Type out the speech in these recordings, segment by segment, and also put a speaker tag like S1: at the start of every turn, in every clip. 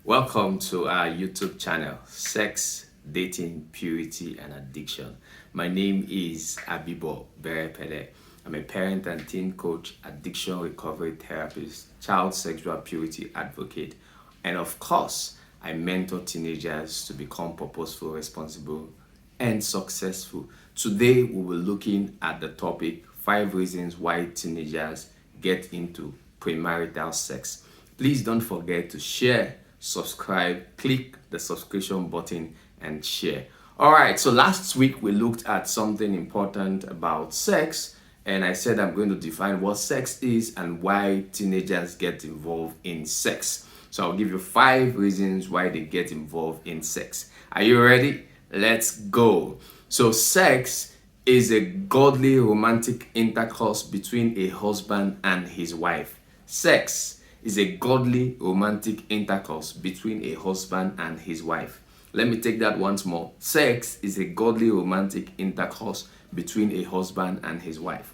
S1: Welcome to our YouTube channel, Sex, Dating, Purity, and Addiction. My name is Abibo Berepede. I'm a parent and teen coach, addiction recovery therapist, child sexual purity advocate, and of course, I mentor teenagers to become purposeful, responsible, and successful. Today, we will be looking at the topic 5 reasons why teenagers get into premarital sex. Please don't forget to share, subscribe, click the subscription button, and share. All right, so last week we looked at something important about sex, and I said I'm going to define what sex is and why teenagers get involved in sex. So I'll give you 5 reasons why they get involved in sex. Are you ready? Let's go. So sex is a godly romantic intercourse between a husband and his wife. Sex is a godly romantic intercourse between a husband and his wife. Let me take that once more. Sex is a godly romantic intercourse between a husband and his wife.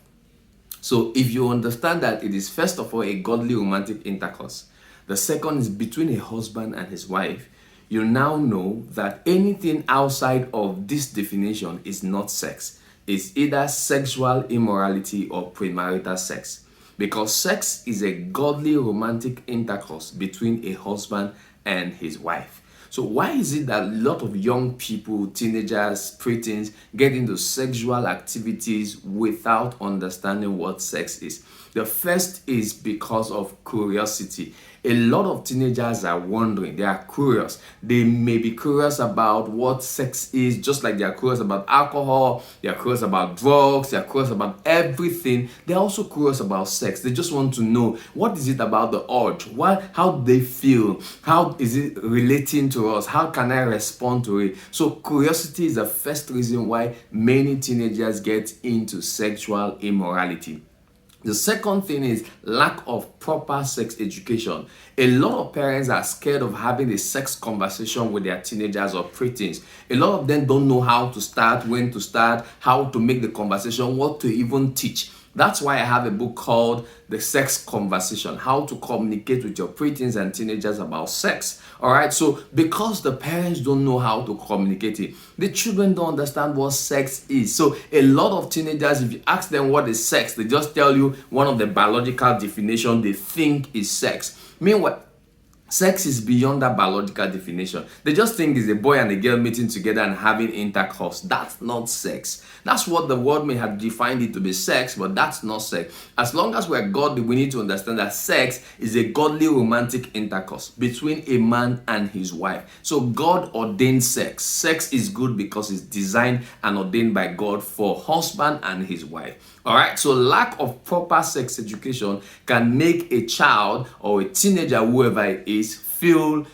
S1: So if you understand that it is first of all a godly romantic intercourse, the second is between a husband and his wife, you now know that anything outside of this definition is not sex. It's either sexual immorality or premarital sex. Because sex is a godly romantic intercourse between a husband and his wife. So why is it that a lot of young people, teenagers, preteens, get into sexual activities without understanding what sex is? The first is because of curiosity. A lot of teenagers are wondering, they are curious. They may be curious about what sex is, just like they are curious about alcohol, they are curious about drugs, they are curious about everything. They're also curious about sex. They just want to know, what is it about the urge? How do they feel? How is it relating to us? How can I respond to it? So curiosity is the first reason why many teenagers get into sexual immorality. The second thing is lack of proper sex education. A lot of parents are scared of having a sex conversation with their teenagers or preteens. A lot of them don't know how to start, when to start, how to make the conversation, what to even teach. That's why I have a book called The Sex Conversation, How to Communicate with Your Preteens and Teenagers About Sex. All right, so because the parents don't know how to communicate it, the children don't understand what sex is. So a lot of teenagers, if you ask them what is sex, they just tell you one of the biological definition they think is sex. Meanwhile, sex is beyond that biological definition. They just think it's a boy and a girl meeting together and having intercourse. That's not sex. That's what the world may have defined it to be sex, but that's not sex. As long as we're godly, we need to understand that sex is a godly romantic intercourse between a man and his wife. So God ordained sex. Sex is good because it's designed and ordained by God for husband and his wife. All right, so lack of proper sex education can make a child or a teenager, whoever it is, feel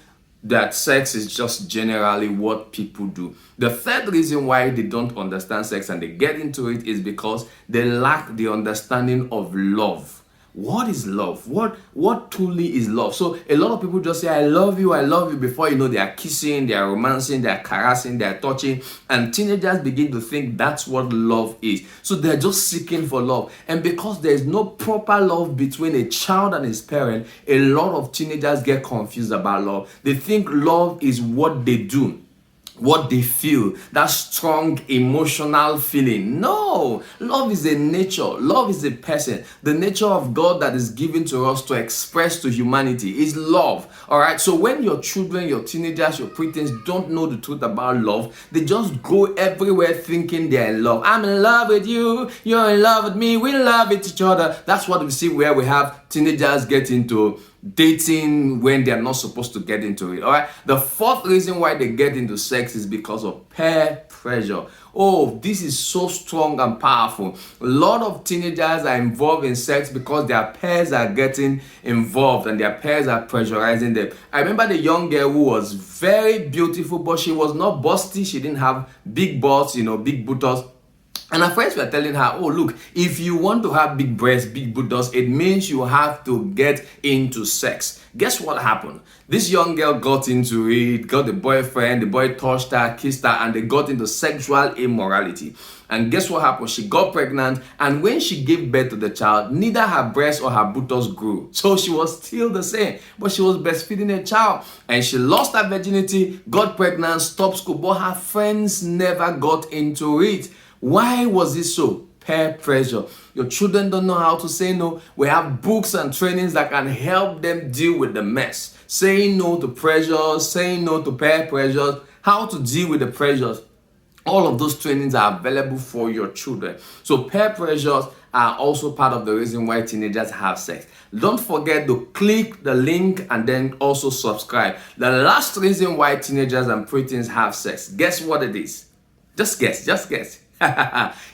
S1: that sex is just generally what people do. The third reason why they don't understand sex and they get into it is because they lack the understanding of love. What is love? What truly is love? So a lot of people just say, I love you, before you know they are kissing, they are romancing, they are caressing, they are touching, and teenagers begin to think that's what love is. So they're just seeking for love. And because there is no proper love between a child and his parent, a lot of teenagers get confused about love. They think love is what they do, what they feel, that strong emotional feeling. No, love is a nature. Love is a person. The nature of God that is given to us to express to humanity is love. All right, so when your children, your teenagers, your preteens don't know the truth about love, they just go everywhere thinking they're in love. I'm in love with you, you're in love with me, we love each other. That's what we see where we have teenagers get into dating when they're not supposed to get into it. All right, the fourth reason why they get into sex is because of peer pressure. Oh, this is so strong and powerful. A lot of teenagers are involved in sex because their peers are getting involved and their peers are pressurizing them. I remember the young girl who was very beautiful, but she was not busty. She didn't have big butts, big buttocks. And her friends were telling her, oh, look, if you want to have big breasts, big booties, it means you have to get into sex. Guess what happened? This young girl got into it, got a boyfriend, the boy touched her, kissed her, and they got into sexual immorality. And guess what happened? She got pregnant, and when she gave birth to the child, neither her breast or her buttocks grew. So she was still the same, but she was breastfeeding a child. And she lost her virginity, got pregnant, stopped school, but her friends never got into it. Why was it so? Peer pressure. Your children don't know how to say no. We have books and trainings that can help them deal with the mess. Saying no to pressures, saying no to peer pressures, how to deal with the pressures. All of those trainings are available for your children. So peer pressures are also part of the reason why teenagers have sex. Don't forget to click the link and then also subscribe. The last reason why teenagers and preteens have sex, guess what it is? Just guess.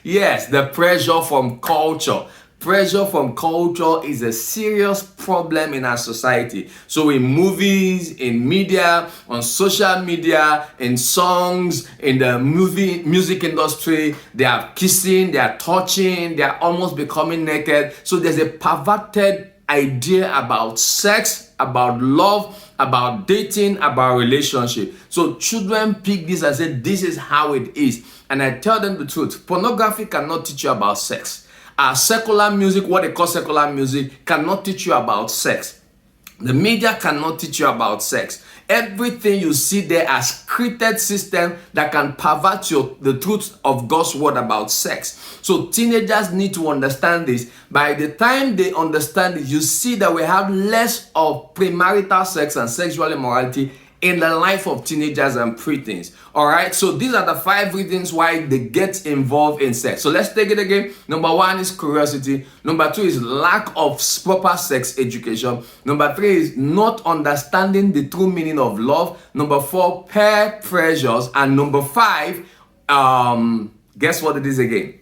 S1: Yes, the pressure from culture. Pressure from culture is a serious problem in our society. So in movies, in media, on social media, in songs, in the music industry, they are kissing, they are touching, they are almost becoming naked. So there's a perverted idea about sex, about love, about dating, about relationship. So children pick this and say, this is how it is. And I tell them the truth. Pornography cannot teach you about sex. Secular music, what they call secular music, cannot teach you about sex. The media cannot teach you about sex. Everything you see there as created system that can pervert the truth of God's word about sex. So teenagers need to understand this. By the time they understand it, you see that we have less of premarital sex and sexual immorality in the life of teenagers and preteens. All right, so these are the 5 reasons why they get involved in sex. So let's take it again. Number 1 is curiosity. Number 2 is lack of proper sex education. Number 3 is not understanding the true meaning of love. Number 4, peer pressures. And number 5, guess what it is again?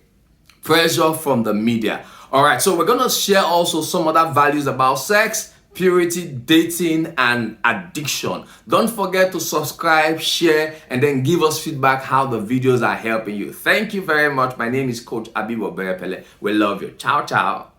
S1: Pressure from the media. All right, so we're gonna share also some other values about sex, purity, dating, and addiction. Don't forget to subscribe, share, and then give us feedback how the videos are helping you. Thank you very much. My name is Coach Abibo Berepele. We love you. Ciao, ciao.